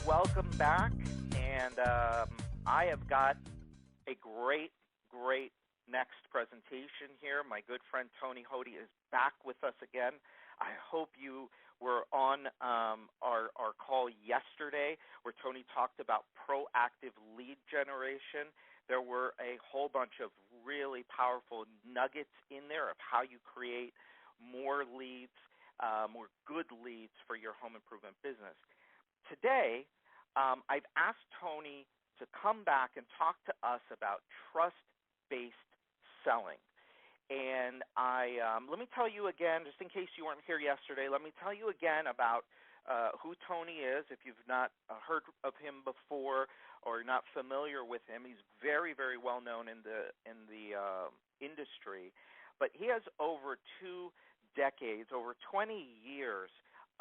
welcome back. And I have got a great next presentation here. My good friend Tony Hoty is back with us again. I hope you were on our call yesterday where Tony talked about proactive lead generation. There were a whole bunch of really powerful nuggets in there of how you create more leads, more good leads for your home improvement business. Today, I've asked Tony to come back and talk to us about trust-based selling. And let me tell you again, just in case you weren't here yesterday, let me tell you again about who Tony is. If you've not heard of him before or not familiar with him, he's very well known in the industry. But he has over 2 decades, over 20 years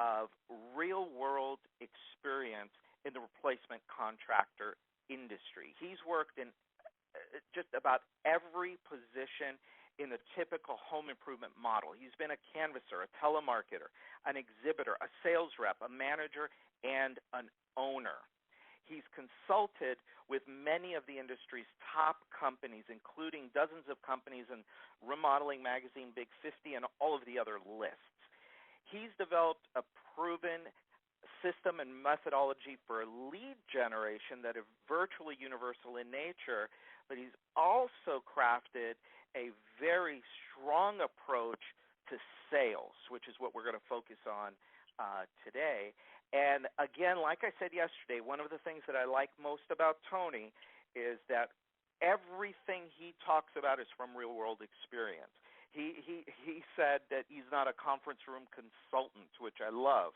of real-world experience in the replacement contractor industry. He's worked in just about every position in the typical home improvement model. He's been a canvasser, a telemarketer, an exhibitor, a sales rep, a manager, and an owner. He's consulted with many of the industry's top companies, including dozens of companies in Remodeling Magazine, Big 50, and all of the other lists. He's developed a proven system and methodology for lead generation that are virtually universal in nature, but he's also crafted a very strong approach to sales, which is what we're going to focus on today. And again, like I said yesterday, one of the things that I like most about Tony is that everything he talks about is from real-world experience. He said that he's not a conference room consultant, which I love.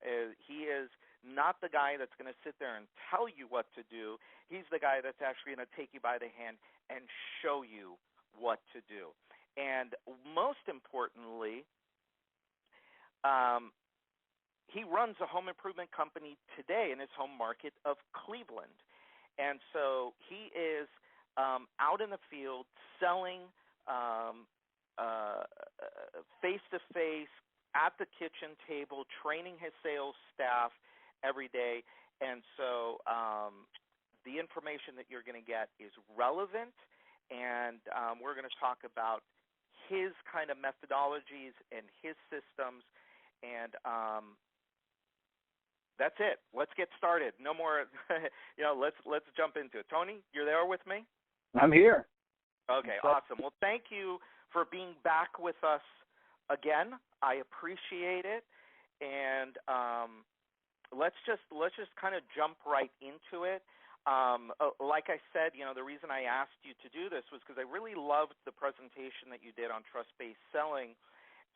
He is not the guy that's going to sit there and tell you what to do. He's the guy that's actually going to take you by the hand and show you what to do. And most importantly, he runs a home improvement company today in his home market of Cleveland. And so he is out in the field selling face-to-face, at the kitchen table, training his sales staff every day. And so the information that you're going to get is relevant, and we're going to talk about his kind of methodologies and his systems. And that's it. Let's get started. No more, let's jump into it. Tony, you're there with me? I'm here. Okay, awesome. Well, thank you for being back with us again. I appreciate it. And let's just kind of jump right into it. Like I said, the reason I asked you to do this was because I really loved the presentation that you did on trust-based selling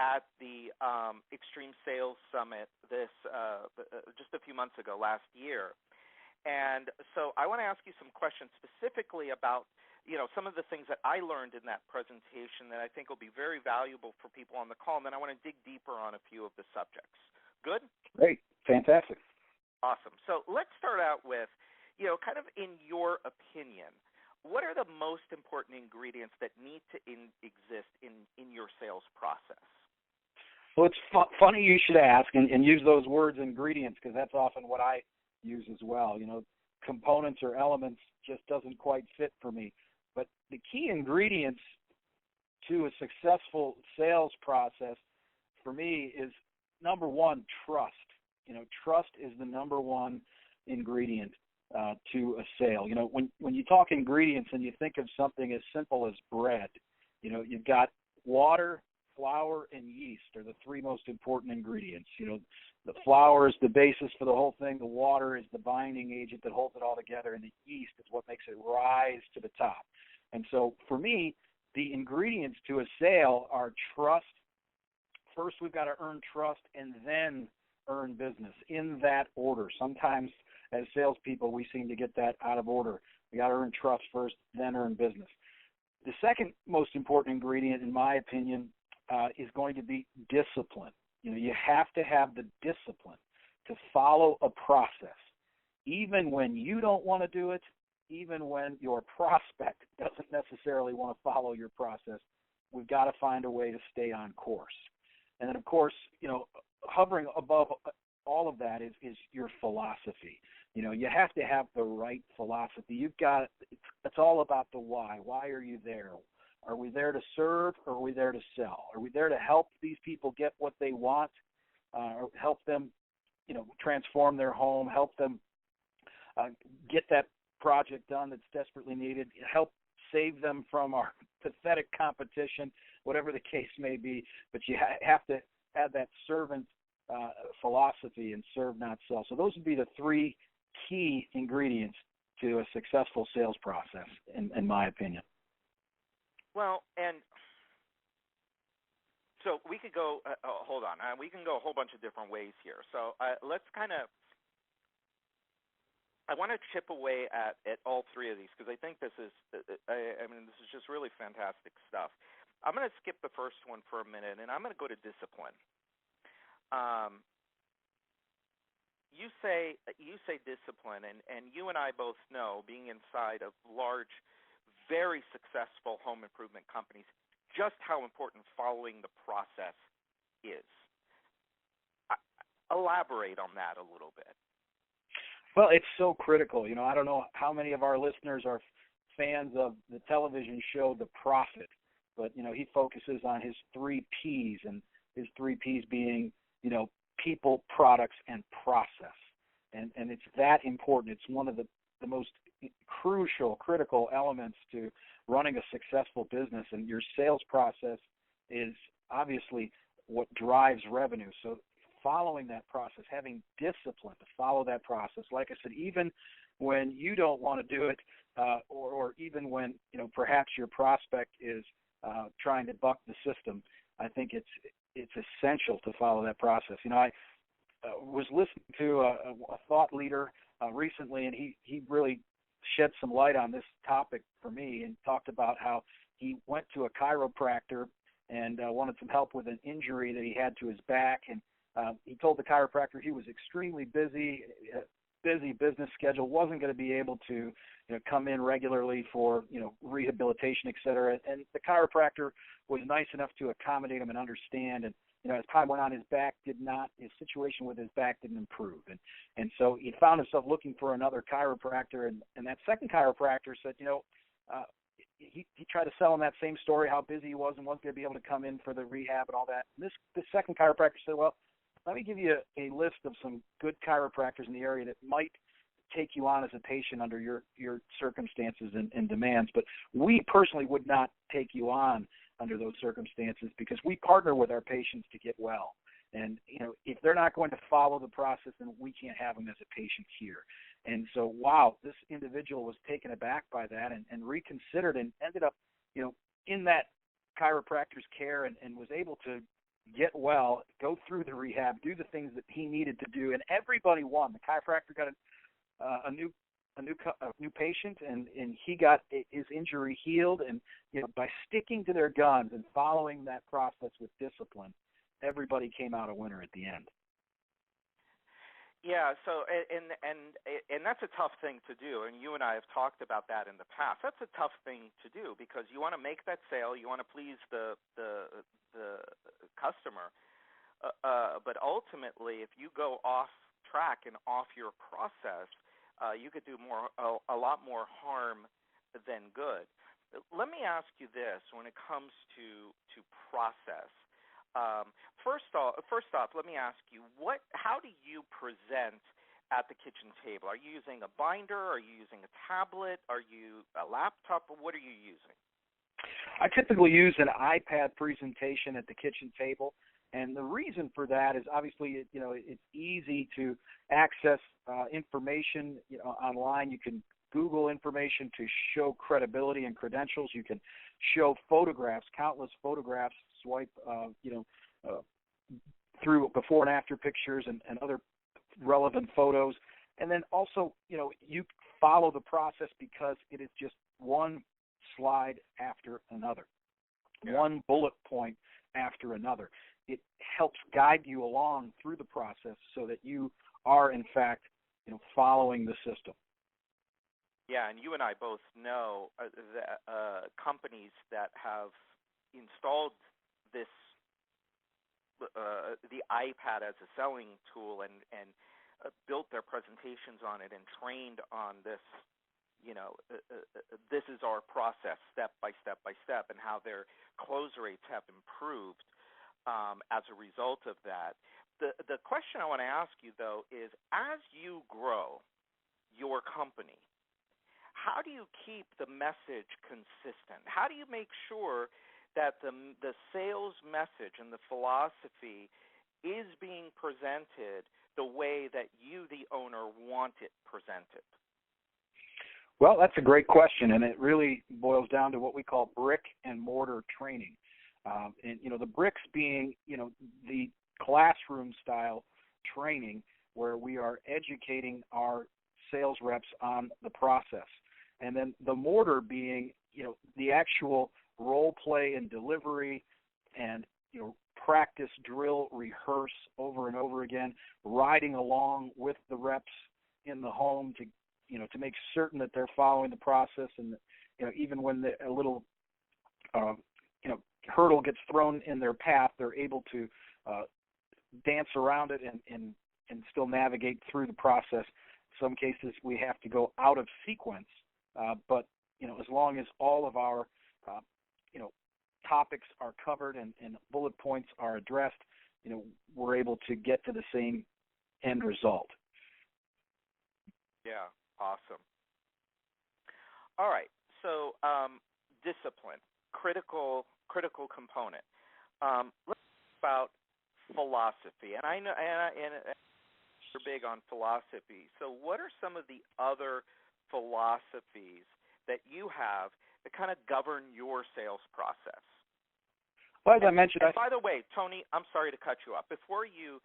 at the Extreme Sales Summit just a few months ago, last year. And so I want to ask you some questions specifically about some of the things that I learned in that presentation that I think will be very valuable for people on the call. And then I want to dig deeper on a few of the subjects. Good? Great. Fantastic. Awesome. So let's start out with, kind of in your opinion, what are the most important ingredients that need to exist in your sales process? Well, it's funny you should ask and use those words, ingredients, because that's often what I use as well. Components or elements just doesn't quite fit for me. But the key ingredients to a successful sales process for me is, number one, trust. Trust is the number one ingredient to a sale. When you talk ingredients and you think of something as simple as bread, you've got water, flour, and yeast are the 3 most important ingredients. The flour is the basis for the whole thing. The water is the binding agent that holds it all together, and the yeast is what makes it rise to the top. And so for me, the ingredients to a sale are trust. First, we've got to earn trust and then earn business in that order. Sometimes as salespeople, we seem to get that out of order. We got to earn trust first, then earn business. The second most important ingredient, in my opinion, is going to be discipline. You have to have the discipline to follow a process, even when you don't want to do it, even when your prospect doesn't necessarily want to follow your process. We've got to find a way to stay on course. And then, of course, hovering above all of that is your philosophy. You have to have the right philosophy. It's all about the why. Why are you there? Are we there to serve, or are we there to sell? Are we there to help these people get what they want, or help them, transform their home, help them get that project done that's desperately needed, help save them from our pathetic competition, whatever the case may be. But you have to have that servant philosophy and serve, not sell. So those would be the three key ingredients to a successful sales process, in my opinion. Well, and so we could go, hold on, we can go a whole bunch of different ways here. So let's I want to chip away at all three of these, because I think this is, this is just really fantastic stuff. I'm going to skip the first one for a minute, and I'm going to go to discipline. You say discipline, and you and I both know, being inside of large, very successful home improvement companies, just how important following the process is. Elaborate on that a little bit. Well, it's so critical. I don't know how many of our listeners are fans of the television show The Prophet, but, he focuses on his 3 Ps, and his 3 Ps being, people, products, and process. And it's that important. It's one of the most critical elements to running a successful business, and your sales process is obviously what drives revenue. So following that process, having discipline to follow that process, like I said, even when you don't want to do it, or even when perhaps your prospect is trying to buck the system, I think it's essential to follow that process. I was listening to a thought leader recently, and he really shed some light on this topic for me, and talked about how he went to a chiropractor and wanted some help with an injury that he had to his back. And he told the chiropractor he was extremely busy business schedule, wasn't going to be able to come in regularly for rehabilitation, et cetera. And the chiropractor was nice enough to accommodate him and understand. And as time went on, his situation with his back didn't improve. And so he found himself looking for another chiropractor. And that second chiropractor said, he tried to sell him that same story, how busy he was and wasn't going to be able to come in for the rehab and all that. And this second chiropractor said, well, let me give you a list of some good chiropractors in the area that might take you on as a patient under your circumstances and demands. But we personally would not take you on under those circumstances, because we partner with our patients to get well. And, if they're not going to follow the process, then we can't have them as a patient here. And so, wow, this individual was taken aback by that and reconsidered, and ended up, in that chiropractor's care, and was able to get well, go through the rehab, do the things that he needed to do, and everybody won. The chiropractor got a new patient, and he got his injury healed. And by sticking to their guns and following that process with discipline, everybody came out a winner at the end. Yeah, so and that's a tough thing to do, and you and I have talked about that in the past. That's a tough thing to do, because you want to make that sale, you want to please the customer, but ultimately, if you go off track and off your process, you could do a lot more harm than good. Let me ask you this: when it comes to process. First off, let me ask you, how do you present at the kitchen table? Are you using a binder? Are you using a tablet? Are you a laptop? Or what are you using? I typically use an iPad presentation at the kitchen table, and the reason for that is obviously it's easy to access information online. You can Google information to show credibility and credentials. You can show photographs, countless photographs, swipe through before and after pictures and other relevant photos. And then also, you follow the process, because it is just one slide after another, one bullet point after another. It helps guide you along through the process so that you are, in fact, following the system. Yeah, and you and I both know companies that have installed this, the iPad as a selling tool, and built their presentations on it and trained on this, this is our process, step by step by step, and how their close rates have improved as a result of that. The question I want to ask you, though, is as you grow your company, how do you keep the message consistent? How do you make sure that the sales message and the philosophy is being presented the way that you, the owner, want it presented? Well, that's a great question, and it really boils down to what we call brick and mortar training. And the bricks being, the classroom style training where we are educating our sales reps on the process. And then the mortar being, the actual role play and delivery and, practice, drill, rehearse over and over again, riding along with the reps in the home to make certain that they're following the process, and even when a little hurdle gets thrown in their path, they're able to dance around it and still navigate through the process. Some cases we have to go out of sequence, but as long as all of our topics are covered and bullet points are addressed, we're able to get to the same end result. Yeah, awesome. All right, so discipline, critical component. Let's talk about philosophy, and I know, and you're big on philosophy. So, what are some of the other philosophies that you have that kind of govern your sales process? Well, as I mentioned, by the way, Tony, I'm sorry to cut you off. Before you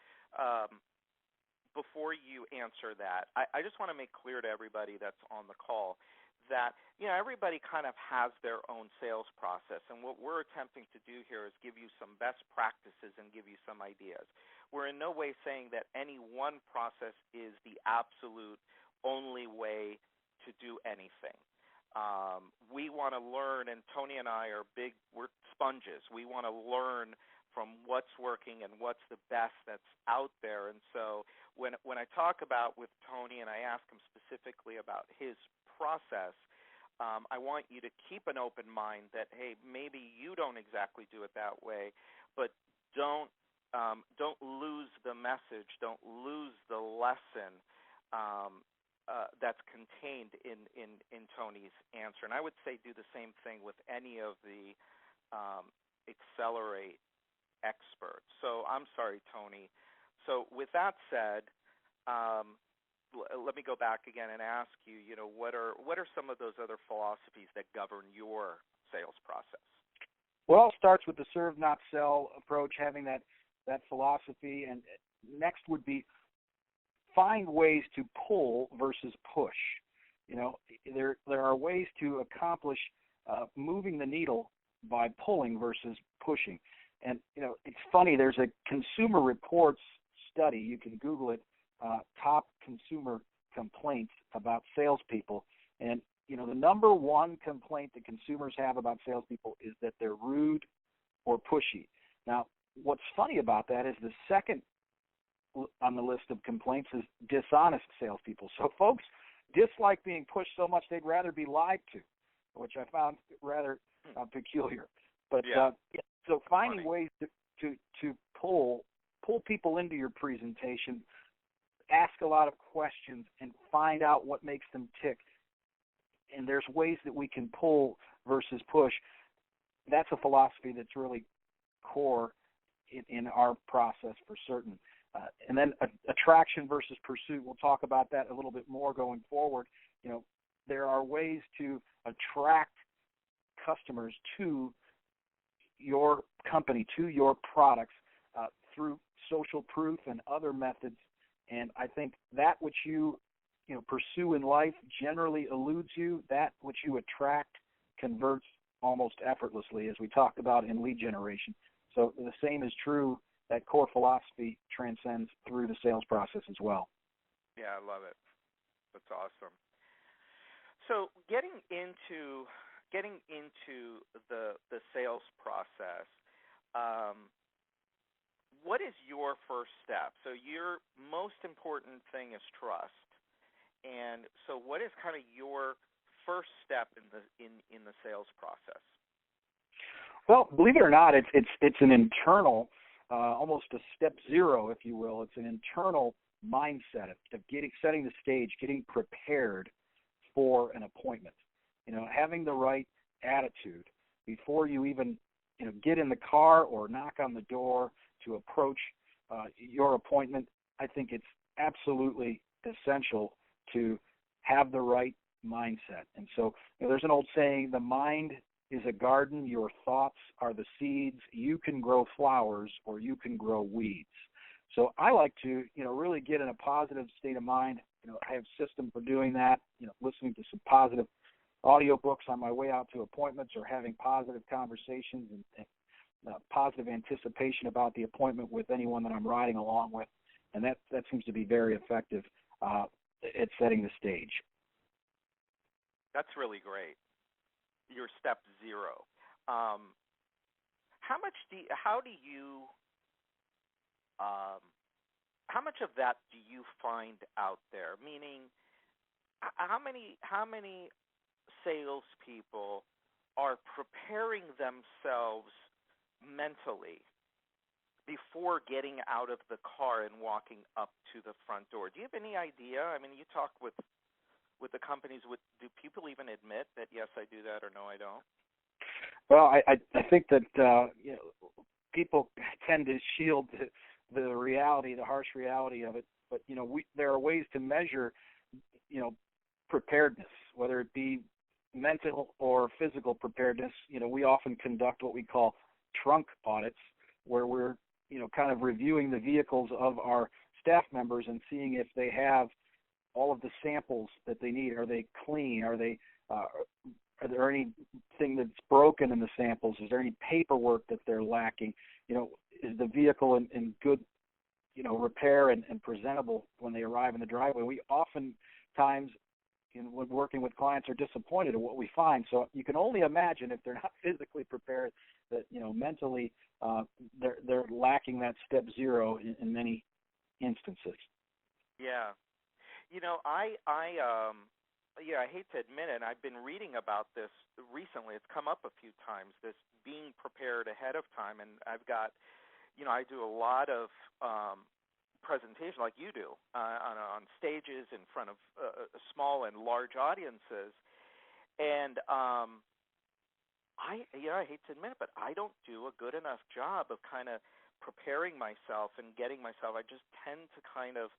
answer that, I just want to make clear to everybody that's on the call that everybody kind of has their own sales process, and what we're attempting to do here is give you some best practices and give you some ideas. We're in no way saying that any one process is the absolute only way to do anything. We want to learn, and Tony and I we're sponges. We want to learn from what's working and what's the best that's out there. And so when I talk about with Tony and I ask him specifically about his process, I want you to keep an open mind that, hey, maybe you don't exactly do it that way, but don't lose the message, don't lose the lesson that's contained in Tony's answer. And I would say do the same thing with any of the Accelerate experts. So I'm sorry, Tony. So with that said, let me go back again and ask you, what are some of those other philosophies that govern your sales process? Well, it starts with the serve, not sell approach, having that philosophy. And next would be find ways to pull versus push. There are ways to accomplish moving the needle by pulling versus pushing. And, it's funny, there's a Consumer Reports study, you can Google it, top consumer complaints about salespeople. And, the number one complaint that consumers have about salespeople is that they're rude or pushy. Now, what's funny about that is the second on the list of complaints is dishonest salespeople. So folks dislike being pushed so much they'd rather be lied to, which I found rather peculiar. But so finding ways to pull people into your presentation, ask a lot of questions, and find out what makes them tick. And there's ways that we can pull versus push. That's a philosophy that's really core in our process for certain. And then attraction versus pursuit. We'll talk about that a little bit more going forward. There are ways to attract customers to your company, to your products through social proof and other methods. And I think that which you pursue in life generally eludes you. That which you attract converts almost effortlessly, as we talked about in lead generation. So the same is true. That core philosophy transcends through the sales process as well. Yeah, I love it. That's awesome. So getting into the sales process, what is your first step? So your most important thing is trust. And so what is kind of your first step in the sales process? Well, believe it or not, it's an internal, almost a step zero, if you will. It's an internal mindset of setting the stage, getting prepared for an appointment. Having the right attitude before you even get in the car or knock on the door to approach your appointment. I think it's absolutely essential to have the right mindset. And so there's an old saying, the mind is a garden, your thoughts are the seeds. You can grow flowers or you can grow weeds. So I like to, really get in a positive state of mind. I have a system for doing that, listening to some positive audiobooks on my way out to appointments or having positive conversations and positive anticipation about the appointment with anyone that I'm riding along with. And that seems to be very effective at setting the stage. That's really great. Your step zero. How much of that do you find out there? Meaning, how many salespeople are preparing themselves mentally before getting out of the car and walking up to the front door? Do you have any idea? I mean, you talk with the companies. Do people even admit that, yes, I do that, or no, I don't? Well, I think that people tend to shield the reality, the harsh reality of it. But there are ways to measure, preparedness, whether it be mental or physical preparedness. We often conduct what we call trunk audits, where we're kind of reviewing the vehicles of our staff members and seeing if they have all of the samples that they need. Are they clean? Are there anything that's broken in the samples? Is there any paperwork that they're lacking? Is the vehicle in good, repair and presentable when they arrive in the driveway? We oftentimes, when working with clients, are disappointed in what we find. So you can only imagine, if they're not physically prepared, that mentally they're lacking that step zero in many instances. Yeah. I hate to admit it, I've been reading about this recently. It's come up a few times, this being prepared ahead of time. And I've got, I do a lot of presentation like you do on stages in front of small and large audiences. And I hate to admit it, but I don't do a good enough job of kind of preparing myself and getting myself. I just tend to kind of,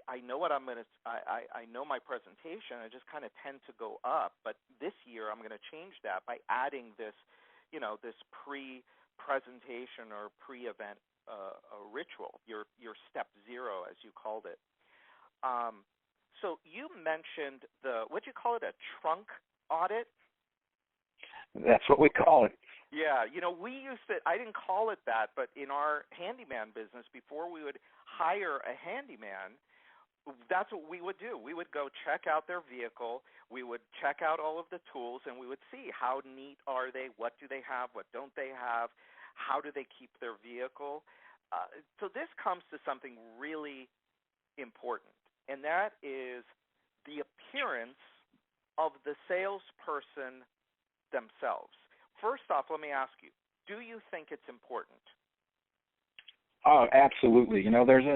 I know what I'm going to, I know my presentation. I just kind of tend to go up. But this year I'm going to change that by adding this, this pre-presentation or pre-event ritual, your step zero, as you called it. So you mentioned what'd you call it, a trunk audit? That's what we call it. Yeah, we used to, I didn't call it that, but in our handyman business, before we would hire a handyman, that's what we would do. We would go check out their vehicle. We would check out all of the tools, and we would see how neat are they, what do they have, what don't they have, how do they keep their vehicle. So this comes to something really important, and that is the appearance of the salesperson themselves. First off, let me ask you, do you think it's important? Oh, absolutely. There's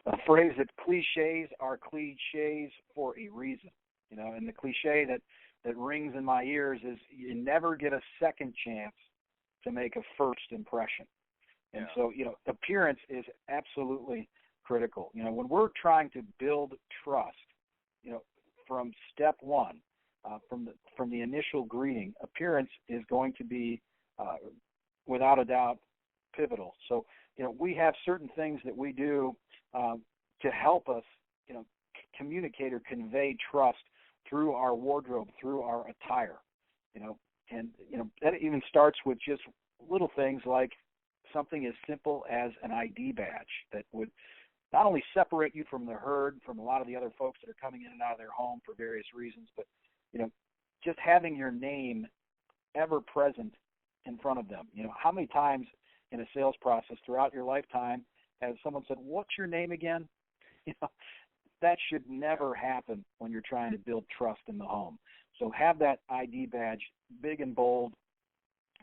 a phrase that cliches are cliches for a reason. And the cliche that rings in my ears is you never get a second chance to make a first impression. And so, appearance is absolutely critical. When we're trying to build trust, from step one, from the initial greeting, appearance is going to be, without a doubt, pivotal. So, we have certain things that we do to help us, communicate or convey trust through our wardrobe, through our attire, and that even starts with just little things like something as simple as an ID badge that would not only separate you from the herd, from a lot of the other folks that are coming in and out of their home for various reasons, but just having your name ever present in front of them. How many times in a sales process throughout your lifetime has someone said, "What's your name again?" You know, that should never happen when you're trying to build trust in the home. So have that ID badge big and bold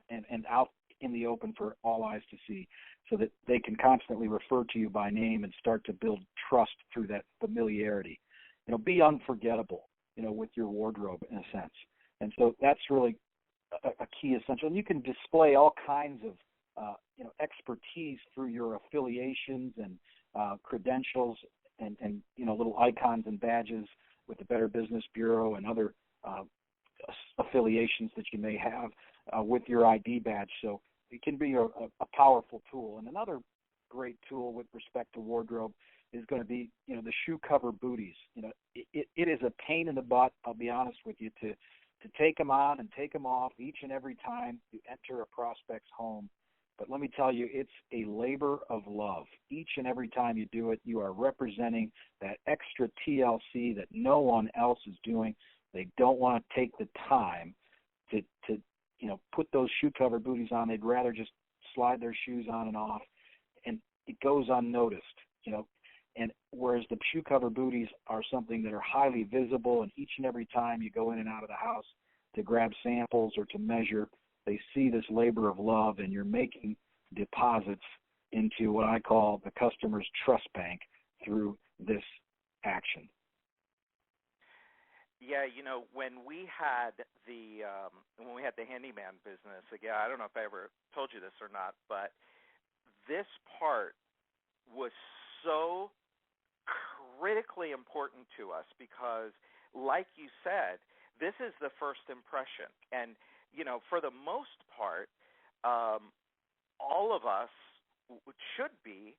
and out in the open for all eyes to see, so that they can constantly refer to you by name and start to build trust through that familiarity. You know, be unforgettable, you know, with your wardrobe in a sense. And so that's really a key essential. And you can display all kinds of, you know, expertise through your affiliations and credentials and, you know, little icons and badges with the Better Business Bureau and other affiliations that you may have with your ID badge. So it can be a powerful tool. And another great tool with respect to wardrobe is going to be, you know, the shoe cover booties. You know, it is a pain in the butt, I'll be honest with you, to take them on and take them off each and every time you enter a prospect's home. But let me tell you, it's a labor of love. Each and every time you do it, you are representing that extra TLC that no one else is doing. They don't want to take the time to you know, put those shoe cover booties on. They'd rather just slide their shoes on and off, and it goes unnoticed, you know. And whereas the shoe cover booties are something that are highly visible, and each and every time you go in and out of the house to grab samples or to measure, they see this labor of love, and you're making deposits into what I call the customer's trust bank through this action. Yeah, you know, when we had the handyman business, again, I don't know if I ever told you this or not, but this part was so critically important to us because, like you said, this is the first impression. And, you know, for the most part, all of us should be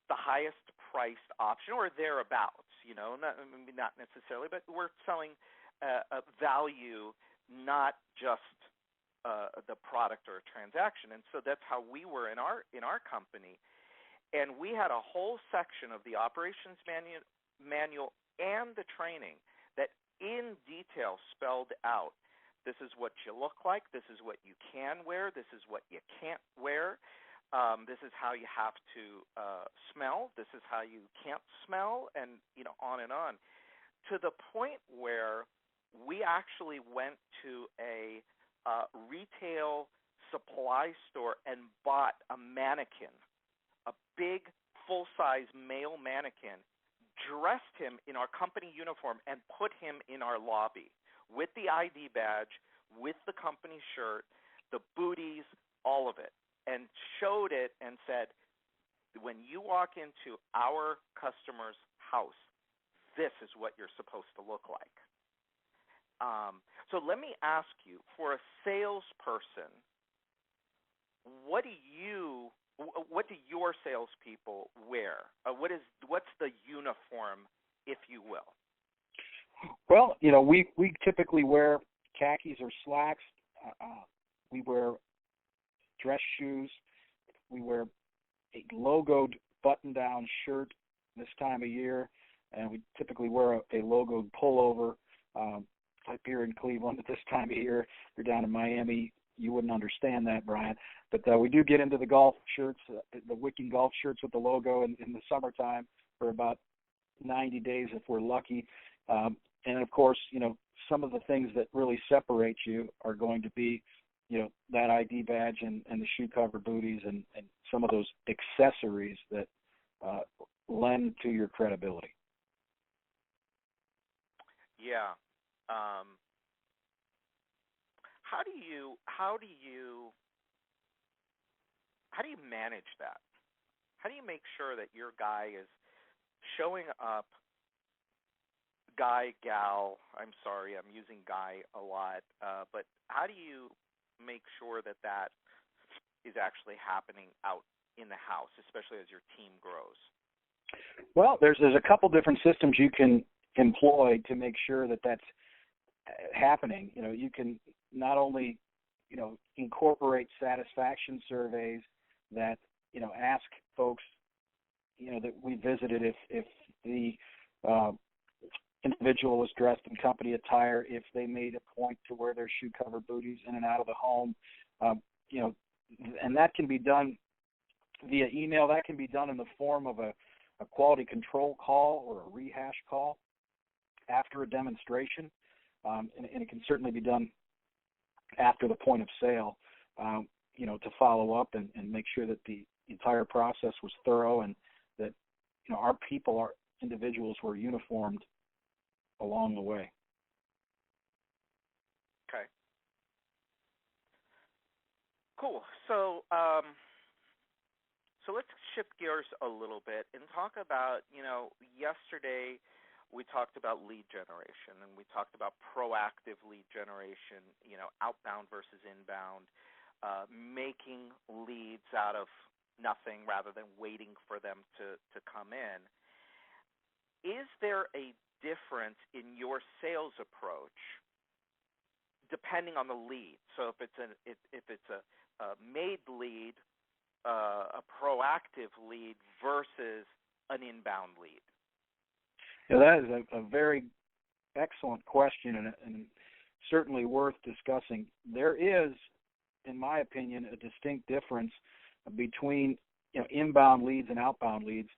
the highest priced option or thereabouts, you know, not necessarily, but we're selling a value, not just the product or a transaction. And so that's how we were in our company. And we had a whole section of the operations manual and the training that in detail spelled out, this is what you look like, this is what you can wear, this is what you can't wear. This is how you have to smell. This is how you can't smell, and you know, on and on, to the point where we actually went to a retail supply store and bought a mannequin, a big full-size male mannequin, dressed him in our company uniform, and put him in our lobby with the ID badge, with the company shirt, the booties, all of it. And showed it and said, when you walk into our customer's house, this is what you're supposed to look like. So let me ask you, for a salesperson, what do your salespeople wear? What's the uniform, if you will? Well, you know, we typically wear khakis or slacks. We wear dress shoes. We wear a logoed button-down shirt this time of year, and we typically wear a logoed pullover. Up here in Cleveland at this time of year, if you're down in Miami, you wouldn't understand that, Brian. But we do get into the golf shirts, the Wicking golf shirts with the logo in the summertime for about 90 days if we're lucky. And, of course, you know, some of the things that really separate you are going to be, you know, that ID badge and the shoe cover booties and some of those accessories that lend to your credibility. Yeah. How do you manage that? How do you make sure that your guy is showing up, guy, gal, I'm sorry, I'm using guy a lot, but how do you make sure that is actually happening out in the house, especially as your team grows? Well, there's a couple different systems you can employ to make sure that that's happening. You know, you can not only, you know, incorporate satisfaction surveys that, you know, ask folks, you know, that we visited if the individual was dressed in company attire, if they made a point to wear their shoe cover booties in and out of the home, you know, and that can be done via email. That can be done in the form of a quality control call or a rehash call after a demonstration, and it can certainly be done after the point of sale, to follow up and make sure that the entire process was thorough and that, our people, our individuals were uniformed along the way. Okay. Cool. So let's shift gears a little bit and talk about, yesterday we talked about lead generation and we talked about proactive lead generation, outbound versus inbound, making leads out of nothing rather than waiting for them to come in. Is there a difference in your sales approach depending on the lead? So if it's a made lead, a proactive lead versus an inbound lead? Yeah, that is a very excellent question and certainly worth discussing. There is, in my opinion, a distinct difference between inbound leads and outbound leads.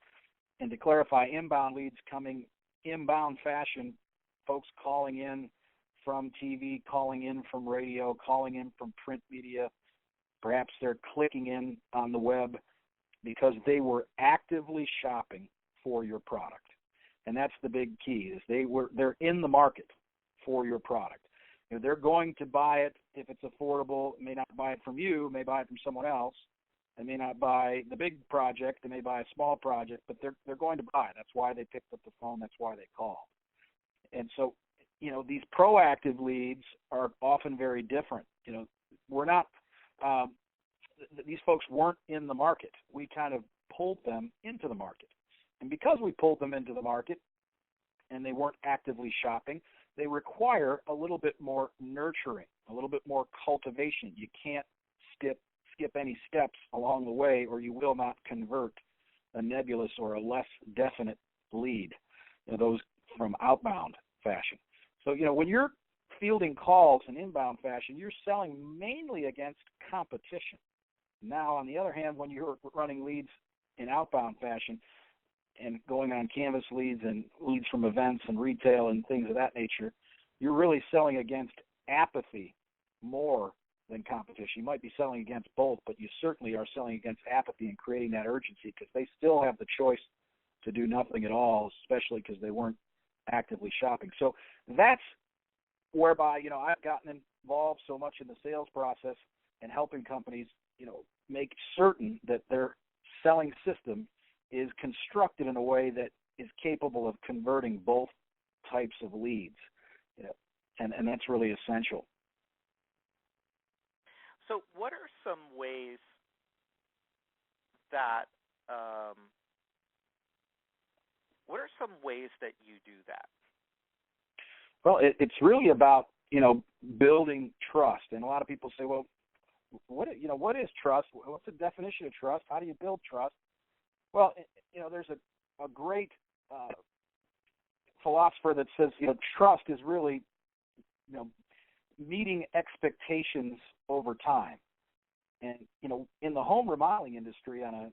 And to clarify, inbound leads coming inbound fashion, folks calling in from TV, calling in from radio, calling in from print media. Perhaps they're clicking in on the web because they were actively shopping for your product. And that's the big key, is they're in the market for your product. They're going to buy it if it's affordable. May not buy it from you, may buy it from someone else. They may not buy the big project, they may buy a small project, but they're going to buy it. That's why they picked up the phone, that's why they called. And so, these proactive leads are often very different. We're not these folks weren't in the market. We kind of pulled them into the market. And because we pulled them into the market and they weren't actively shopping, they require a little bit more nurturing, a little bit more cultivation. You can't skip any steps along the way, or you will not convert a nebulous or a less definite lead, those from outbound fashion. So, when you're fielding calls in inbound fashion, you're selling mainly against competition. Now, on the other hand, when you're running leads in outbound fashion and going on canvas leads and leads from events and retail and things of that nature, you're really selling against apathy more than competition. You might be selling against both, but you certainly are selling against apathy and creating that urgency because they still have the choice to do nothing at all, especially because they weren't actively shopping. So that's whereby, I've gotten involved so much in the sales process and helping companies, make certain that their selling system is constructed in a way that is capable of converting both types of leads, and that's really essential. So what are some ways that you do that? Well, it's really about, building trust. And a lot of people say, well, what is trust? What's the definition of trust? How do you build trust? Well, there's a great philosopher that says, trust is really, meeting expectations over time. And, in the home remodeling industry, on a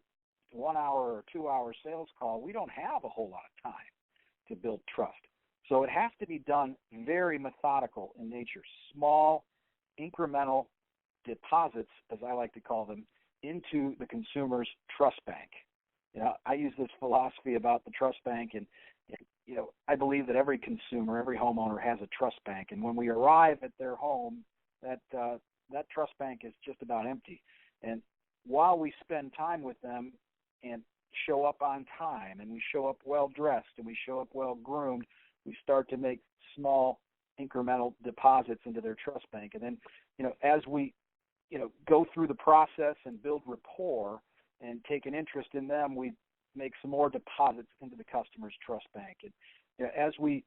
1 hour or 2 hour sales call, we don't have a whole lot of time to build trust. So it has to be done very methodical in nature, small, incremental deposits, as I like to call them, into the consumer's trust bank. I use this philosophy about the trust bank, and I believe that every consumer, every homeowner has a trust bank, and when we arrive at their home, that trust bank is just about empty. And while we spend time with them and show up on time, and we show up well dressed, and we show up well groomed, we start to make small incremental deposits into their trust bank. And then, as we, go through the process and build rapport and take an interest in them, we make some more deposits into the customer's trust bank. And as we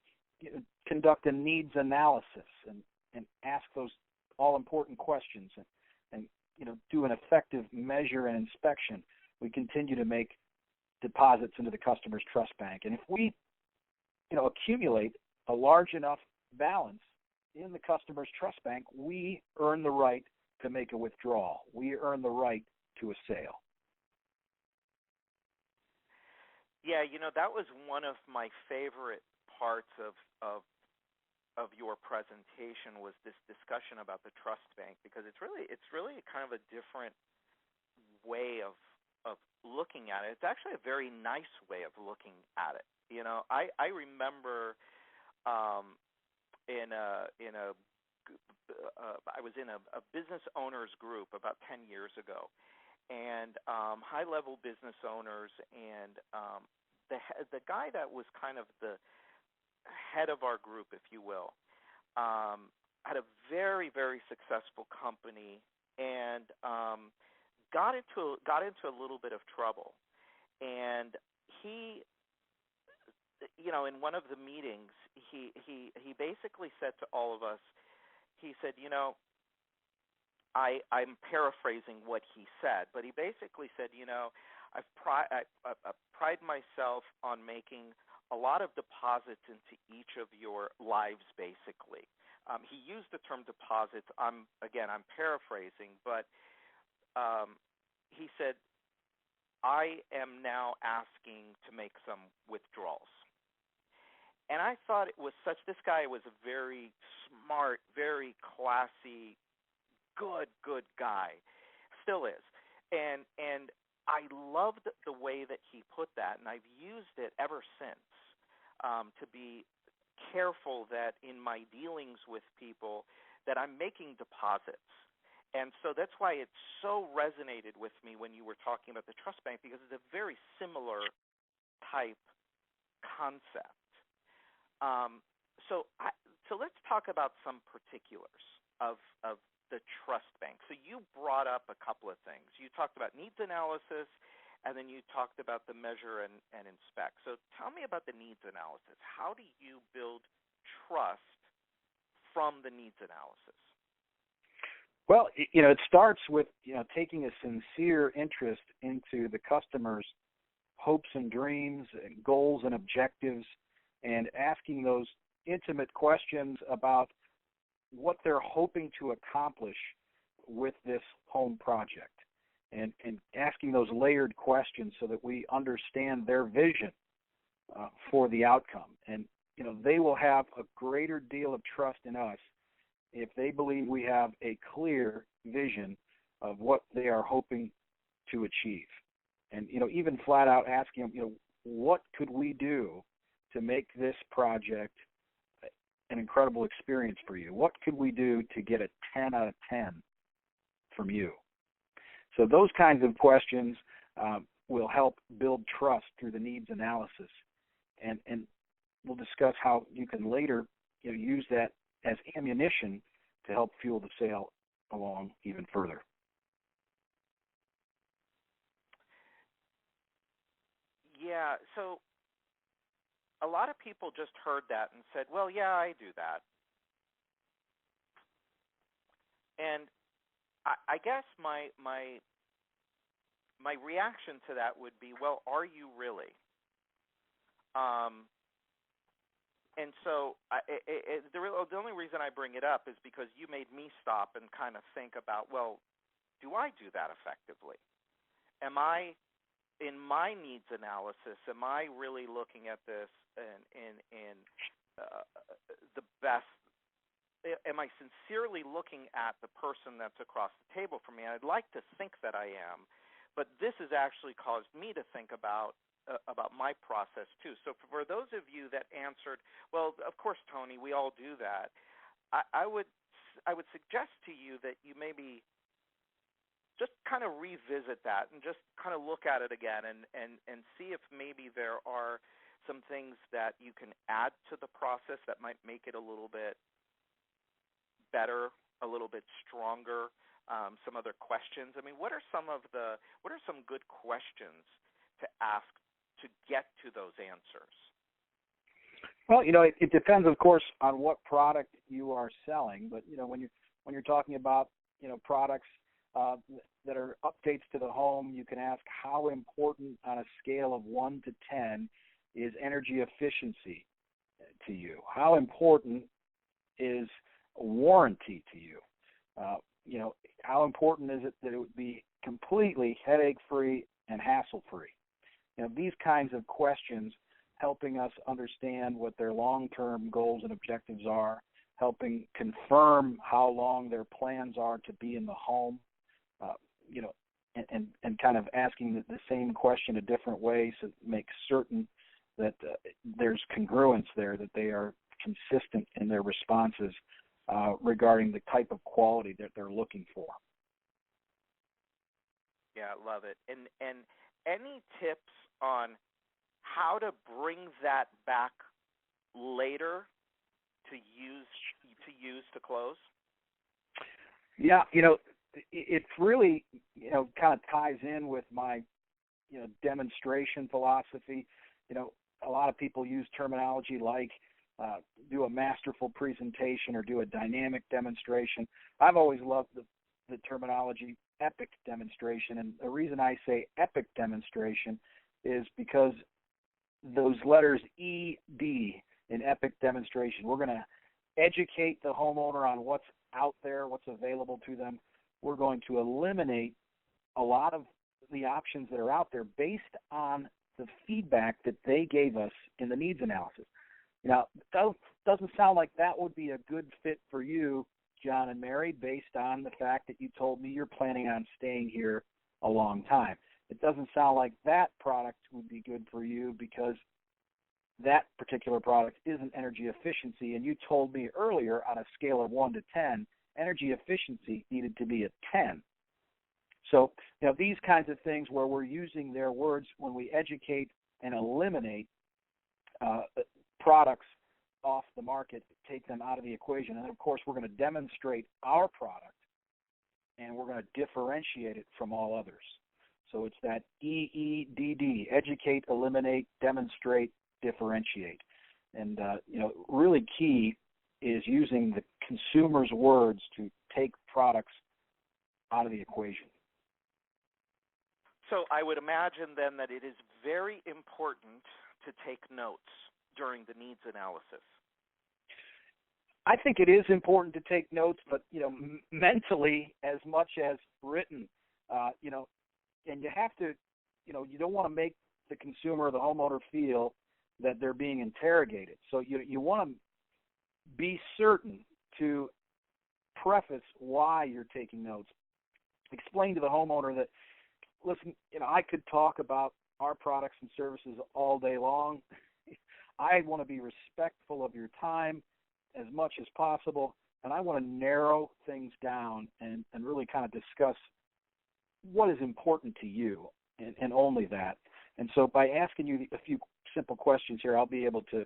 conduct a needs analysis and ask those all-important questions and do an effective measure and inspection, we continue to make deposits into the customer's trust bank. And if we accumulate a large enough balance in the customer's trust bank, we earn the right to make a withdrawal. We earn the right to a sale. Yeah, that was one of my favorite parts of your presentation was this discussion about the trust bank because it's really kind of a different way of looking at it. It's actually a very nice way of looking at it. I remember um, in a I was in a business owners group about 10 years ago, and high level business owners, and the guy that was kind of the head of our group, if you will, had a very very successful company, and got into a little bit of trouble, and he, in one of the meetings, he basically said to all of us, he said, I'm paraphrasing what he said, but he basically said, I pride myself on making a lot of deposits into each of your lives, basically. He used the term deposits. I'm paraphrasing, but he said, I am now asking to make some withdrawals. And I thought it was this guy was a very smart, very classy, good guy, still is. And I loved the way that he put that, and I've used it ever since, to be careful that in my dealings with people that I'm making deposits. And so that's why it so resonated with me when you were talking about the trust bank, because it's a very similar type concept. So let's talk about some particulars of the trust bank. So you brought up a couple of things. You talked about needs analysis, and then you talked about the measure and inspect. So tell me about the needs analysis. How do you build trust from the needs analysis? Well, it starts with, taking a sincere interest into the customer's hopes and dreams and goals and objectives, and asking those intimate questions about what they're hoping to accomplish with this home project, and asking those layered questions so that we understand their vision for the outcome. And, they will have a greater deal of trust in us if they believe we have a clear vision of what they are hoping to achieve. And, even flat out asking them, what could we do to make this project an incredible experience for you? What could we do to get a 10 out of 10 from you? So those kinds of questions will help build trust through the needs analysis. And we'll discuss how you can later use that as ammunition to help fuel the sale along even further. Yeah, so a lot of people just heard that and said, well, yeah, I do that. And I guess my reaction to that would be, well, are you really? And so the only reason I bring it up is because you made me stop and kind of think about, well, do I do that effectively? Am I, in my needs analysis, am I really looking at this in the best? Am I sincerely looking at the person that's across the table from me? And I'd like to think that I am, but this has actually caused me to think about my process too. So for those of you that answered, well, of course, Tony, we all do that. I would suggest to you that you maybe just kind of revisit that and just kind of look at it again and see if maybe there are some things that you can add to the process that might make it a little bit better, a little bit stronger. Some other questions. I mean, what are some good questions to ask to get to those answers? Well, it depends, of course, on what product you are selling. But when you're talking about products that are updates to the home, you can ask how important on a scale of 1 to 10 is energy efficiency to you? How important is warranty to you? How important is it that it would be completely headache-free and hassle-free? these kinds of questions, helping us understand what their long-term goals and objectives are, helping confirm how long their plans are to be in the home, you know, and kind of asking the same question a different way to make certain that there's congruence there, that they are consistent in their responses regarding the type of quality that they're looking for. Yeah, I love it. And any tips on how to bring that back later to use to close? Yeah, it really, kind of ties in with my, demonstration philosophy. A lot of people use terminology like do a masterful presentation or do a dynamic demonstration. I've always loved the terminology epic demonstration, and the reason I say epic demonstration is because those letters ED in epic demonstration, we're going to educate the homeowner on what's out there, what's available to them. We're going to eliminate a lot of the options that are out there based on the feedback that they gave us in the needs analysis. Now, it doesn't sound like that would be a good fit for you, John and Mary, based on the fact that you told me you're planning on staying here a long time. It doesn't sound like that product would be good for you because that particular product isn't energy efficiency, and you told me earlier on a scale of 1 to 10, energy efficiency needed to be a 10. So, these kinds of things where we're using their words when we educate and eliminate products off the market, take them out of the equation. And, of course, we're going to demonstrate our product, and we're going to differentiate it from all others. So it's that EEDD, educate, eliminate, demonstrate, differentiate. And, really key is using the consumer's words to take products out of the equation. So I would imagine then that it is very important to take notes during the needs analysis. I think it is important to take notes, but, mentally as much as written, and you have to, you don't want to make the consumer or the homeowner feel that they're being interrogated. So you want to be certain to preface why you're taking notes. Explain to the homeowner that, listen, I could talk about our products and services all day long. I want to be respectful of your time as much as possible, and I want to narrow things down and really kind of discuss what is important to you and only that. And so by asking you a few simple questions here, I'll be able to,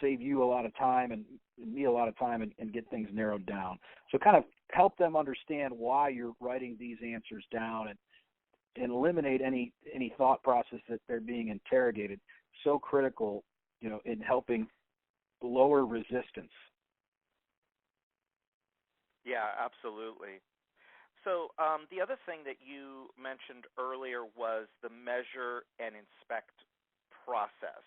save you a lot of time and me a lot of time and get things narrowed down. So kind of help them understand why you're writing these answers down and eliminate any thought process that they're being interrogated. So critical, in helping lower resistance. Yeah, absolutely. So the other thing that you mentioned earlier was the measure and inspect process.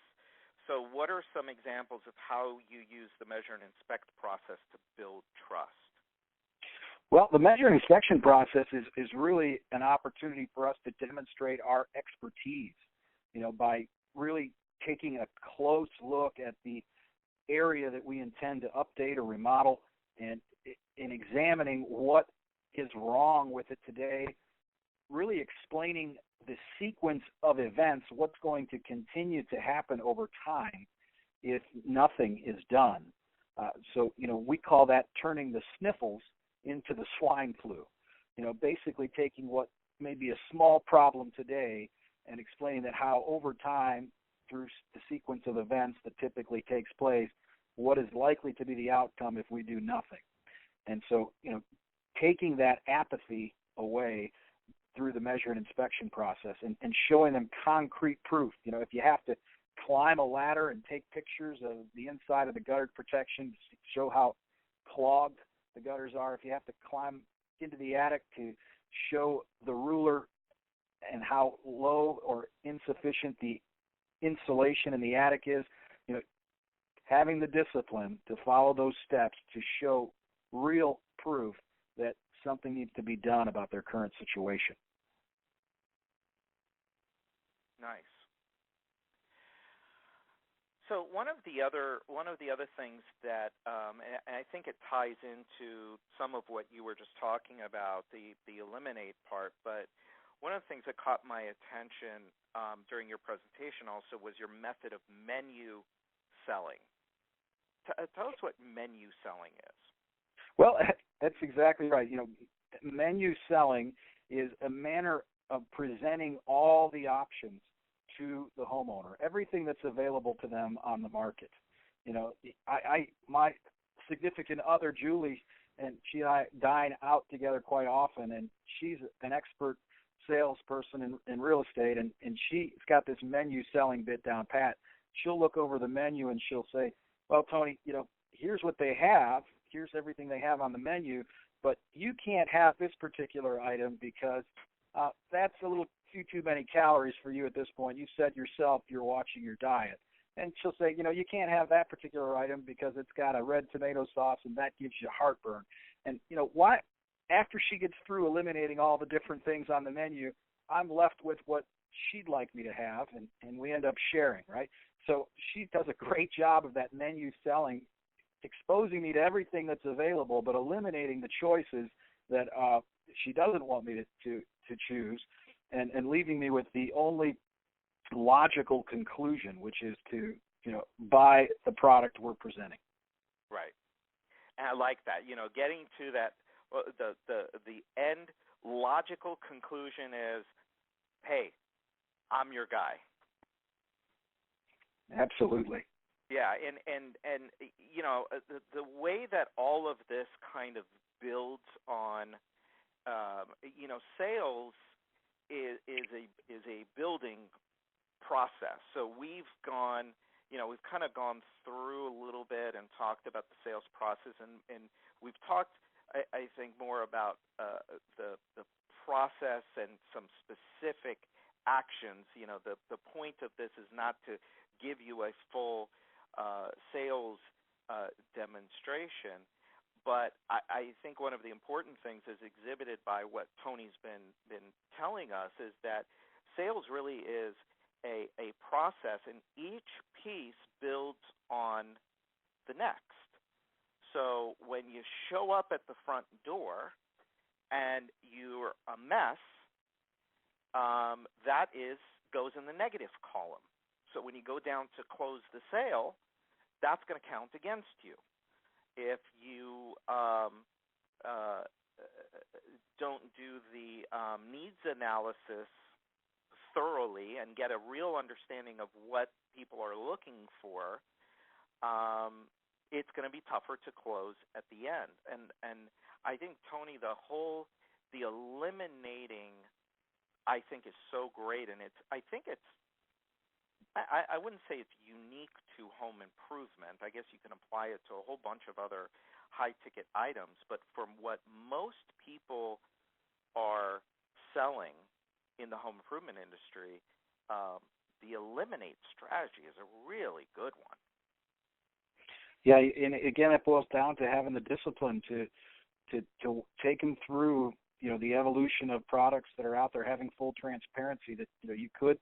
So what are some examples of how you use the measure and inspect process to build trust? Well, the measure and inspection process is really an opportunity for us to demonstrate our expertise, by really taking a close look at the area that we intend to update or remodel and in examining what is wrong with it today, really explaining the sequence of events, what's going to continue to happen over time if nothing is done. So, we call that turning the sniffles into the swine flu. Basically taking what may be a small problem today and explaining that how over time, through the sequence of events that typically takes place, what is likely to be the outcome if we do nothing. And so, taking that apathy away through the measure and inspection process and showing them concrete proof. If you have to climb a ladder and take pictures of the inside of the gutter protection to show how clogged the gutters are, if you have to climb into the attic to show the ruler and how low or insufficient the insulation in the attic is, having the discipline to follow those steps to show real proof that something needs to be done about their current situation. Nice. So one of the other things that, and I think it ties into some of what you were just talking about, the eliminate part. But one of the things that caught my attention during your presentation also was your method of menu selling. Tell us what menu selling is. Well, that's exactly right. Menu selling is a manner of presenting all the options to the homeowner, everything that's available to them on the market. My significant other, Julie, and she and I dine out together quite often, and she's an expert salesperson in real estate, and she's got this menu selling bit down pat. She'll look over the menu and she'll say, well, Tony, here's what they have. Here's everything they have on the menu, but you can't have this particular item because that's a little too many calories for you at this point. You said yourself you're watching your diet. And she'll say, you can't have that particular item because it's got a red tomato sauce and that gives you heartburn. And why? After she gets through eliminating all the different things on the menu, I'm left with what she'd like me to have, and we end up sharing, right? So she does a great job of that menu selling, exposing me to everything that's available, but eliminating the choices that she doesn't want me to choose, and leaving me with the only logical conclusion, which is to buy the product we're presenting. Right, and I like that. Getting to that, the end logical conclusion is, hey, I'm your guy. Absolutely. Yeah, and the way that all of this kind of builds on, sales is a building process. So we've kind of gone through a little bit and talked about the sales process, and we've talked, I think, more about the process and some specific actions. The point of this is not to give you a full sales demonstration, but I think one of the important things is exhibited by what Tony's been telling us is that sales really is a process, and each piece builds on the next. So when you show up at the front door and you're a mess, that goes in the negative column. So when you go down to close the sale, that's going to count against you. If you don't do the needs analysis thoroughly and get a real understanding of what people are looking for, it's going to be tougher to close at the end. And I think, Tony, the eliminating, I think, is so great, and I wouldn't say it's unique to home improvement. I guess you can apply it to a whole bunch of other high-ticket items. But from what most people are selling in the home improvement industry, the eliminate strategy is a really good one. Yeah, and again, it boils down to having the discipline to take them through, the evolution of products that are out there, having full transparency that, you could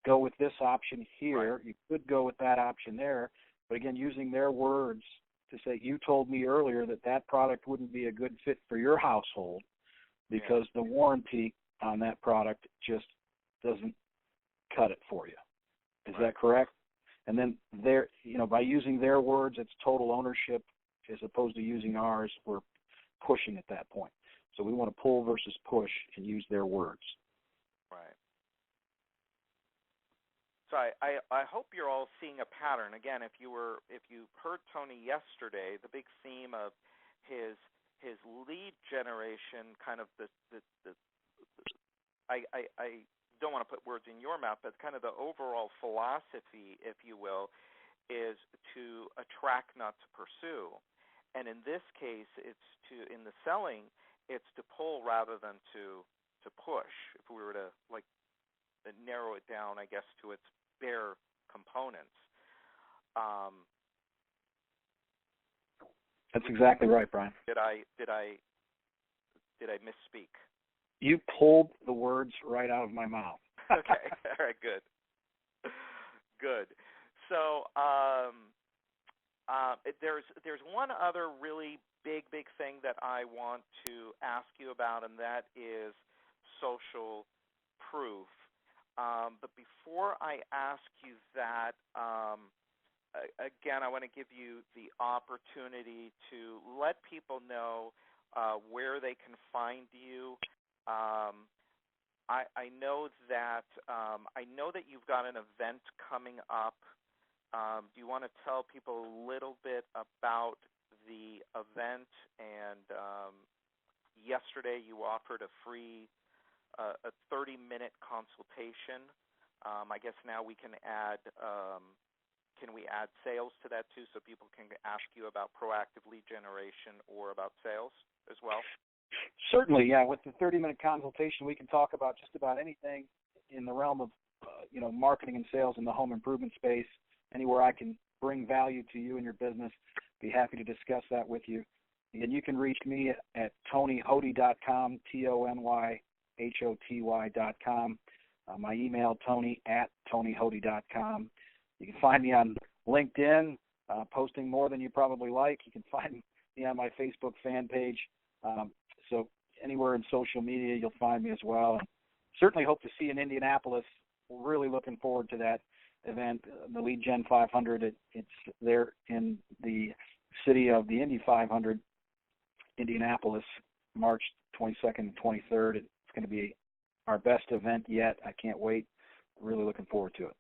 go with this option here, right. You could go with that option there, but again, using their words to say, you told me earlier that product wouldn't be a good fit for your household because the warranty on that product just doesn't cut it for you. Is that correct? And then by using their words, it's total ownership as opposed to using ours. We're pushing at that point. So we want to pull versus push and use their words. Right. So I hope you're all seeing a pattern. Again, if you heard Tony yesterday, the big theme of his lead generation, kind of I don't want to put words in your mouth, but kind of the overall philosophy, if you will, is to attract, not to pursue. And in this case, in the selling, it's to pull rather than to push. If we were to narrow it down, I guess, to its bare components. That's exactly right, Brian. Did I misspeak? You pulled the words right out of my mouth. Okay. All right. Good. Good. So there's one other really big thing that I want to ask you about, and that is social proof. But before I ask you that, again, I want to give you the opportunity to let people know where they can find you. Um, I know that you've got an event coming up. Do you want to tell people a little bit about the event? And yesterday you offered a free a 30-minute consultation. I guess now we can add. Can we add sales to that too, so people can ask you about proactive lead generation or about sales as well? Certainly, yeah. With the 30-minute consultation, we can talk about just about anything in the realm of, marketing and sales in the home improvement space. Anywhere I can bring value to you and your business, be happy to discuss that with you. And you can reach me at TonyHoty.com, TonyHoty.com. My email, Tony@TonyHoty.com. You can find me on LinkedIn, posting more than you probably like. You can find me on my Facebook fan page. So anywhere in social media, you'll find me as well. And certainly hope to see you in Indianapolis. We're really looking forward to that event, the Lead Gen 500. It's there in the city of the Indy 500, Indianapolis, March 22nd and 23rd. It's going to be our best event yet. I can't wait. Really looking forward to it.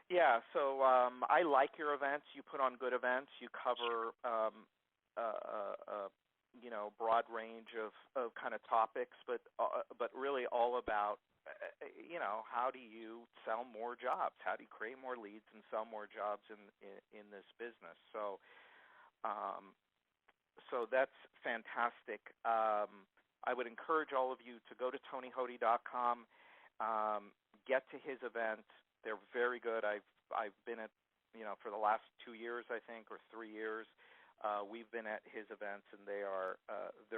Yeah, so I like your events. You put on good events. You cover broad range of kind of topics, but really all about how do you sell more jobs? How do you create more leads and sell more jobs in this business? So that's fantastic. I would encourage all of you to go to TonyHoty.com, get to his event. They're very good. I've been at for the last 2 years, I think, or 3 years. We've been at his events, and they're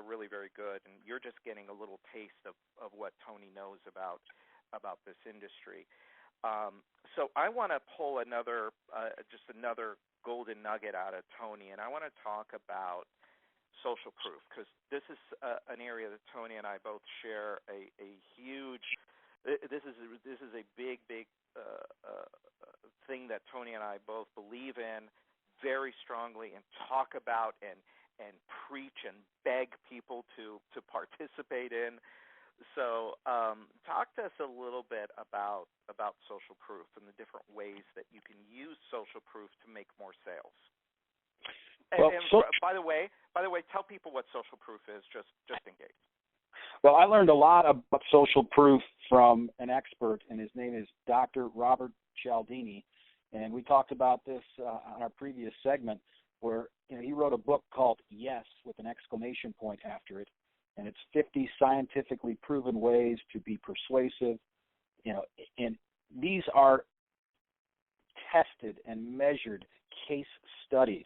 really very good. And you're just getting a little taste of what Tony knows about this industry. So I want to pull another golden nugget out of Tony, and I want to talk about social proof, because this is an area that Tony and I both share a huge. This is a big thing that Tony and I both believe in very strongly and talk about and preach and beg people to participate in. So talk to us a little bit about social proof and the different ways that you can use social proof to make more sales. Well, and by the way, tell people what social proof is, just in case. Well, I learned a lot about social proof from an expert, and his name is Dr. Robert Cialdini. And we talked about this on our previous segment, where he wrote a book called Yes, with an exclamation point after it, and it's 50 scientifically proven ways to be persuasive. And these are tested and measured case studies,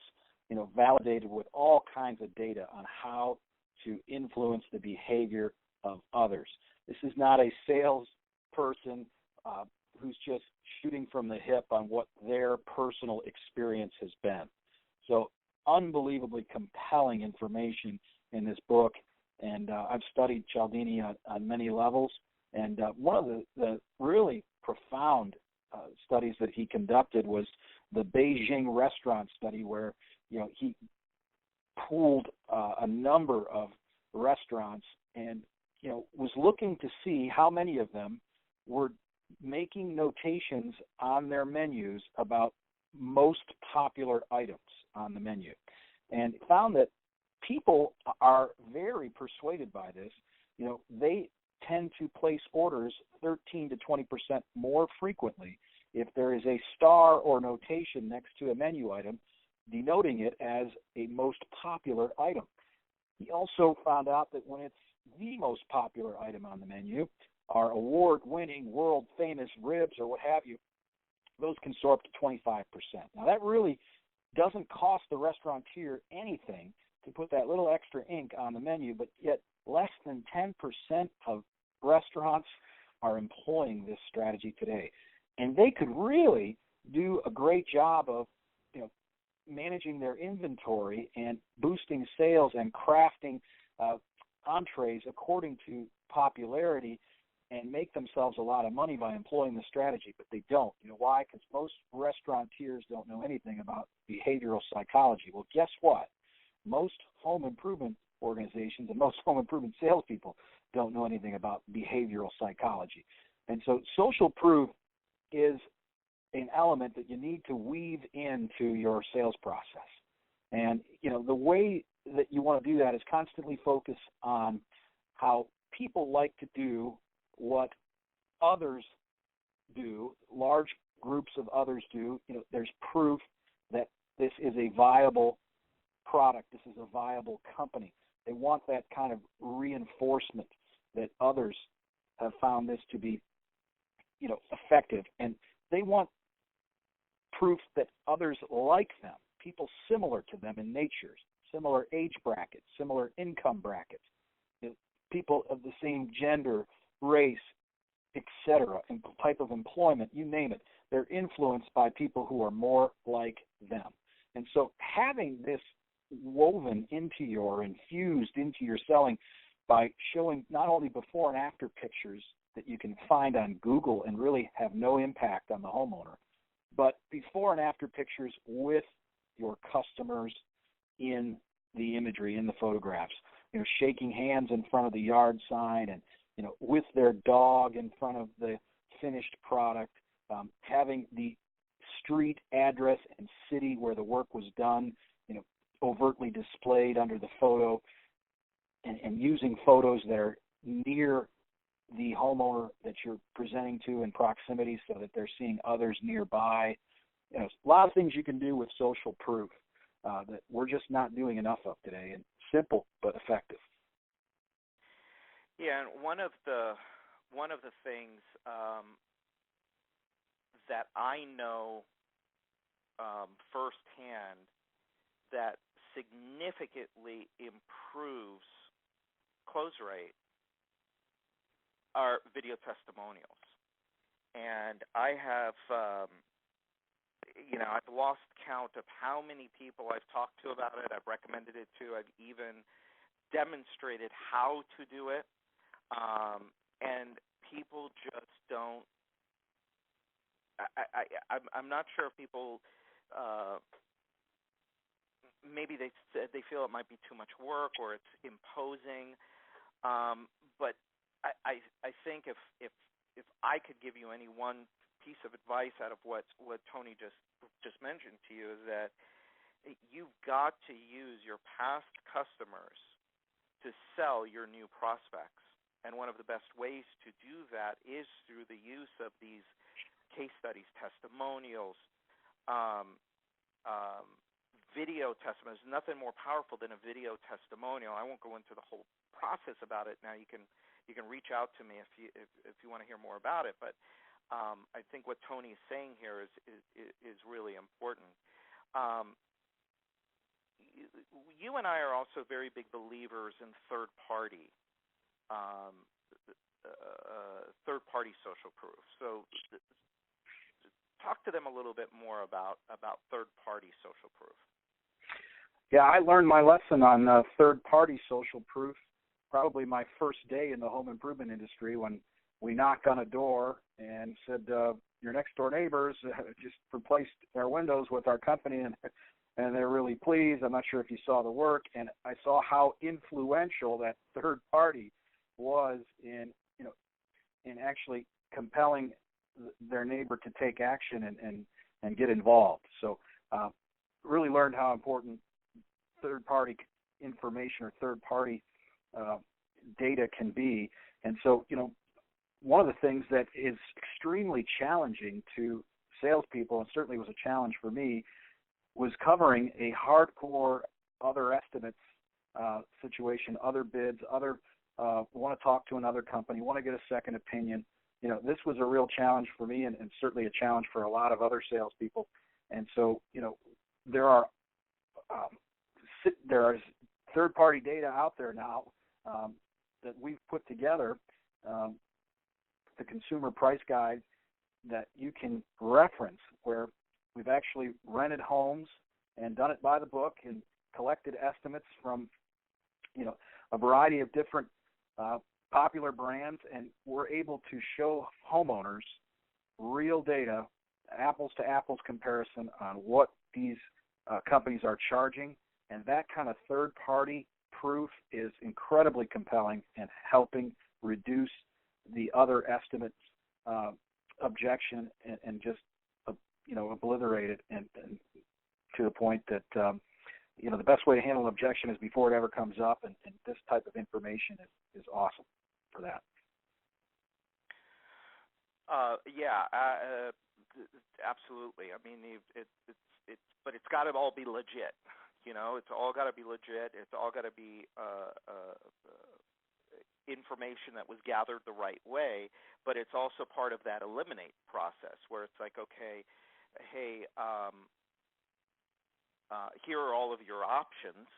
validated with all kinds of data on how to influence the behavior of others. This is not a salesperson who's just shooting from the hip on what their personal experience has been. So unbelievably compelling information in this book, and I've studied Cialdini on many levels, and one of the really profound studies that he conducted was the Beijing restaurant study, where he pooled a number of restaurants and was looking to see how many of them were making notations on their menus about most popular items on the menu, and found that people are very persuaded by this. They tend to place orders 13 to 20% more frequently if there is a star or notation next to a menu item denoting it as a most popular item. He also found out that when it's the most popular item on the menu, our award-winning, world-famous ribs or what have you, those can soar up to 25%. Now, that really doesn't cost the restaurateur anything to put that little extra ink on the menu, but yet less than 10% of restaurants are employing this strategy today. And they could really do a great job of, managing their inventory and boosting sales and crafting entrees according to popularity and make themselves a lot of money by employing the strategy, but they don't. You know why? Because most restaurateurs don't know anything about behavioral psychology. Well, guess what? Most home improvement organizations and most home improvement salespeople don't know anything about behavioral psychology. And so social proof is an element that you need to weave into your sales process. And, the way that you want to do that is constantly focus on how people like to do what others do, large groups of others do. There's proof that this is a viable product, this is a viable company. They want that kind of reinforcement that others have found this to be, effective. And they want proof that others like them, people similar to them in nature, similar age brackets, similar income brackets, people of the same gender, race, etc., and type of employment, you name it. They're influenced by people who are more like them. And so having this woven into infused into your selling by showing not only before and after pictures that you can find on Google and really have no impact on the homeowner, but before and after pictures with your customers in the imagery, in the photographs, shaking hands in front of the yard sign and, with their dog in front of the finished product, having the street address and city where the work was done, overtly displayed under the photo, and using photos that are near the homeowner that you're presenting to in proximity so that they're seeing others nearby. A lot of things you can do with social proof that we're just not doing enough of today, and simple but effective. Yeah, and one of the things that I know firsthand that significantly improves close rate are video testimonials. And I have, I've lost count of how many people I've talked to about it. I've recommended it to. I've even demonstrated how to do it. And people just don't. I'm not sure if people. Maybe they feel it might be too much work or it's imposing. But I think if I could give you any one piece of advice out of what Tony just mentioned to you, is that you've got to use your past customers to sell your new prospects. And one of the best ways to do that is through the use of these case studies, testimonials, video testimonials. There's nothing more powerful than a video testimonial. I won't go into the whole process about it now. You can reach out to me if you want to hear more about it. But I think what Tony is saying here is really important. You and I are also very big believers in third-party social proof. So talk to them a little bit more about third-party social proof. Yeah, I learned my lesson on third-party social proof probably my first day in the home improvement industry, when we knocked on a door and said, your next door neighbors just replaced their windows with our company, and they're really pleased. I'm not sure if you saw the work, and I saw how influential that third party was in actually compelling their neighbor to take action and get involved. So really learned how important third-party information or third-party data can be. And so, one of the things that is extremely challenging to salespeople, and certainly was a challenge for me, was covering a hardcore other estimates situation, other bids, want to talk to another company, want to get a second opinion. This was a real challenge for me, and certainly a challenge for a lot of other salespeople. And so, there are third-party data out there now that we've put together the consumer price guide that you can reference, where we've actually rented homes and done it by the book and collected estimates from, a variety of different popular brands, and we're able to show homeowners real data, apples to apples comparison on what these companies are charging, and that kind of third-party proof is incredibly compelling and helping reduce the other estimates objection and just obliterate it and to the point that the best way to handle an objection is before it ever comes up, and this type of information is awesome for that. Absolutely. I mean, but it's got to all be legit. It's all got to be legit. It's all got to be information that was gathered the right way. But it's also part of that eliminate process, where it's like, okay, hey, here are all of your options.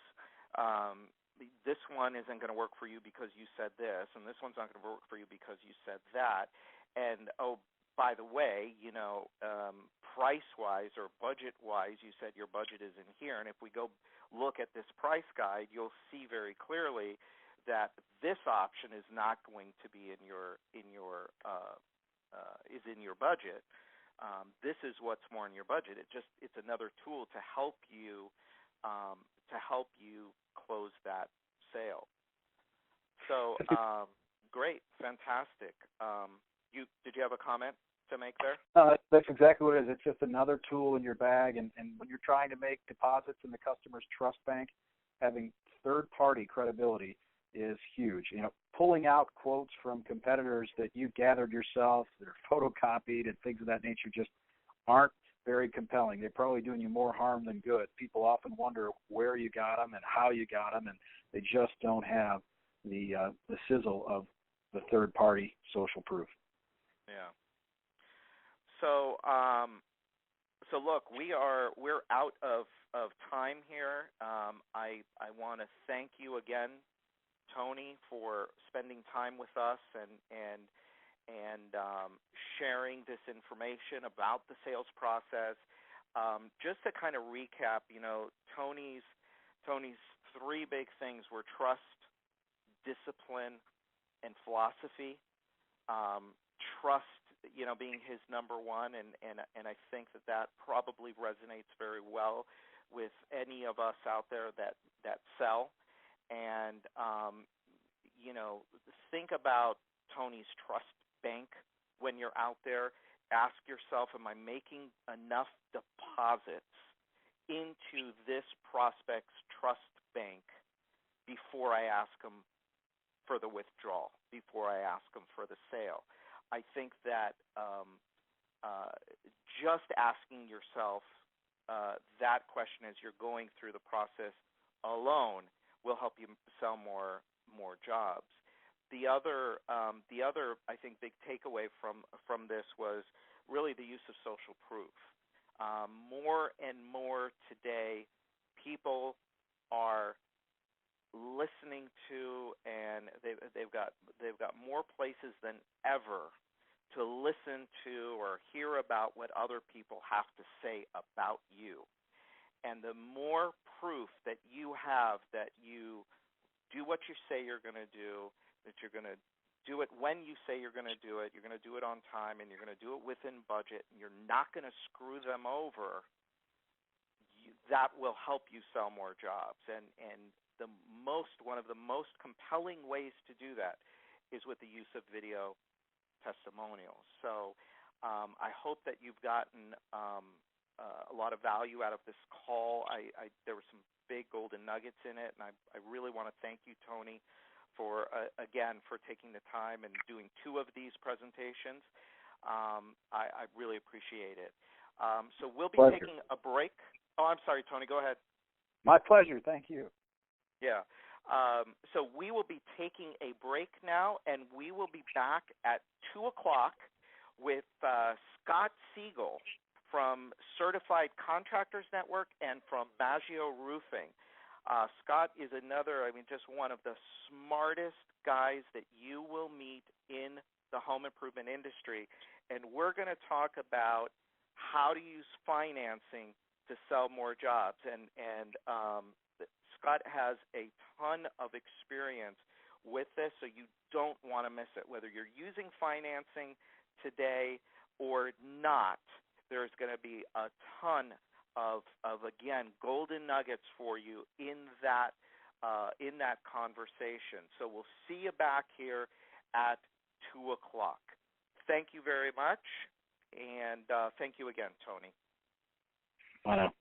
This one isn't going to work for you because you said this, and this one's not going to work for you because you said that. And, oh, by the way, price-wise or budget-wise, you said your budget is in here. And if we go look at this price guide, you'll see very clearly that this option is not going to be in your budget. This is what's more in your budget. It's another tool to help you close that sale. So great, fantastic. Did you have a comment to make there? That's exactly what it is. It's just another tool in your bag, and when you're trying to make deposits in the customer's trust bank, having third-party credibility is huge. Pulling out quotes from competitors that you gathered yourself, that are photocopied and things of that nature just aren't very compelling. They're probably doing you more harm than good. People often wonder where you got them and how you got them, and they just don't have the sizzle of the third-party social proof. Yeah. So look, we're out of time here. I want to thank you again, Tony, for spending time with us and sharing this information about the sales process. Just to kind of recap, Tony's three big things were trust, discipline, and philosophy. Trust, being his number one, and I think that probably resonates very well with any of us out there that sell. And think about Tony's trust bank when you're out there. Ask yourself, am I making enough deposits into this prospect's trust bank before I ask them for the withdrawal, before I ask them for the sale? I think that just asking yourself that question as you're going through the process alone will help you sell more jobs. The other I think big takeaway from this was really the use of social proof. More and more today, people are listening to, and they've got more places than ever to listen to or hear about what other people have to say about you. And the more proof that you have that you do what you say you're going to do, that you're going to do it when you say you're going to do it, you're going to do it on time, and you're going to do it within budget, and you're not going to screw them over, that will help you sell more jobs. And one of the most compelling ways to do that is with the use of video testimonials. So I hope that you've gotten a lot of value out of this call. There were some big golden nuggets in it, and I really want to thank you, Tony, for taking the time and doing 2 of these presentations. I really appreciate it. So we'll be taking a break. Oh, I'm sorry, Tony, go ahead. My pleasure. Thank you. Yeah. So we will be taking a break now, and we will be back at 2 o'clock with Scott Siegel from Certified Contractors Network and from Maggio Roofing. Scott is another, just one of the smartest guys that you will meet in the home improvement industry. And we're going to talk about how to use financing to sell more jobs. And Scott has a ton of experience with this, so you don't want to miss it. Whether you're using financing today or not, there's going to be a ton of again, golden nuggets for you in that conversation. So we'll see you back here at 2 o'clock. Thank you very much, and thank you again, Tony. Bye now.